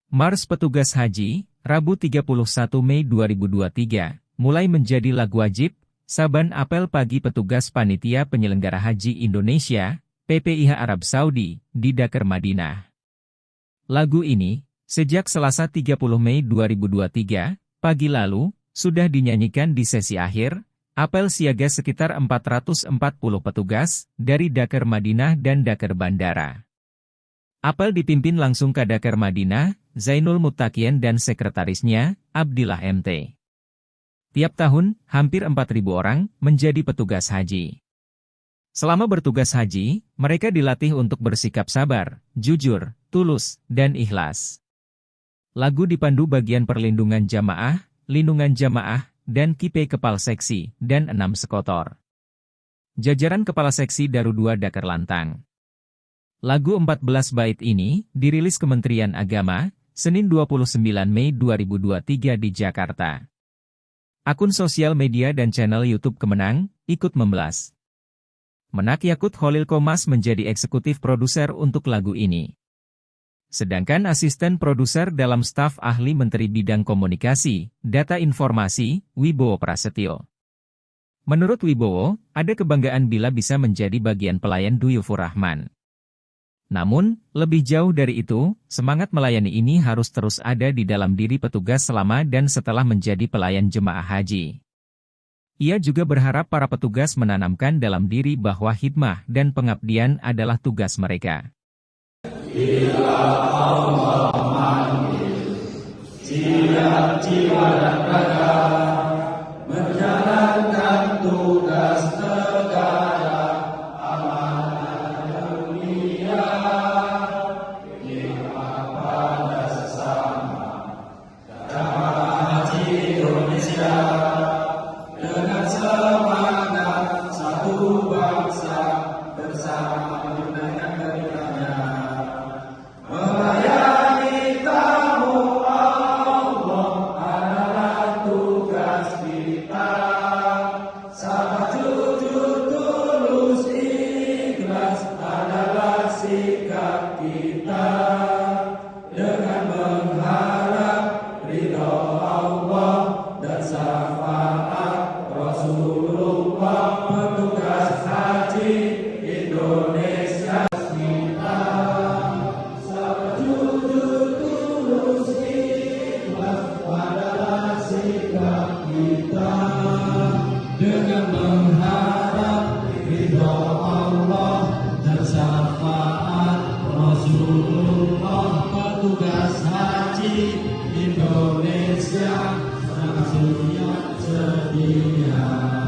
Mars Petugas Haji, Rabu 31 Mei 2023, mulai menjadi lagu wajib, saban apel pagi petugas Panitia Penyelenggara Haji Indonesia, PPIH Arab Saudi, di Dakar Madinah. Lagu ini, sejak Selasa 30 Mei 2023, pagi lalu, sudah dinyanyikan di sesi akhir, apel siaga sekitar 440 petugas, dari Dakar Madinah dan Dakar Bandara. Apel dipimpin langsung ke Dakar Madinah, Zainul Muttaqin dan sekretarisnya, Abdillah MT. Tiap tahun, hampir 4.000 orang menjadi petugas haji. Selama bertugas haji, mereka dilatih untuk bersikap sabar, jujur, tulus, dan ikhlas. Lagu dipandu bagian perlindungan jamaah, lindungan jamaah, dan kipe kepala seksi, dan 6 sekotor. Jajaran kepala seksi Daru 2 Dakar Lantang. Lagu 14 bait ini, dirilis Kementerian Agama, Senin 29 Mei 2023 di Jakarta. Akun sosial media dan channel YouTube Kemenang, ikut membelas. Menak Yakut Kholil Komas menjadi eksekutif produser untuk lagu ini. Sedangkan asisten produser dalam staf ahli Menteri Bidang Komunikasi, Data Informasi, Wibowo Prasetyo. Menurut Wibowo, ada kebanggaan bila bisa menjadi bagian pelayan Duyufur Rahman. Namun, lebih jauh dari itu, semangat melayani ini harus terus ada di dalam diri petugas selama dan setelah menjadi pelayan jemaah haji. Ia juga berharap para petugas menanamkan dalam diri bahwa hikmah dan pengabdian adalah tugas mereka. Bila Allah memanggil, siap jiwa dan raga, menjalankan tugas negara, amanah dunia, hikmah pada sesama, jamaah haji Indonesia, dengan semangat satu bangsa bersama dengan beritanya. Melayani tamu Allah adalah tugas kita. Sabar, jujur, tulus, ikhlas adalah sikap kita. Dengan mengharap ridho Allah dan syafaat Rasulullah, petugas haji Indonesia kita. Dengan mengharap ridho Allah dan syafaat Rasulullah, petugas haji Indonesia sangat sedia.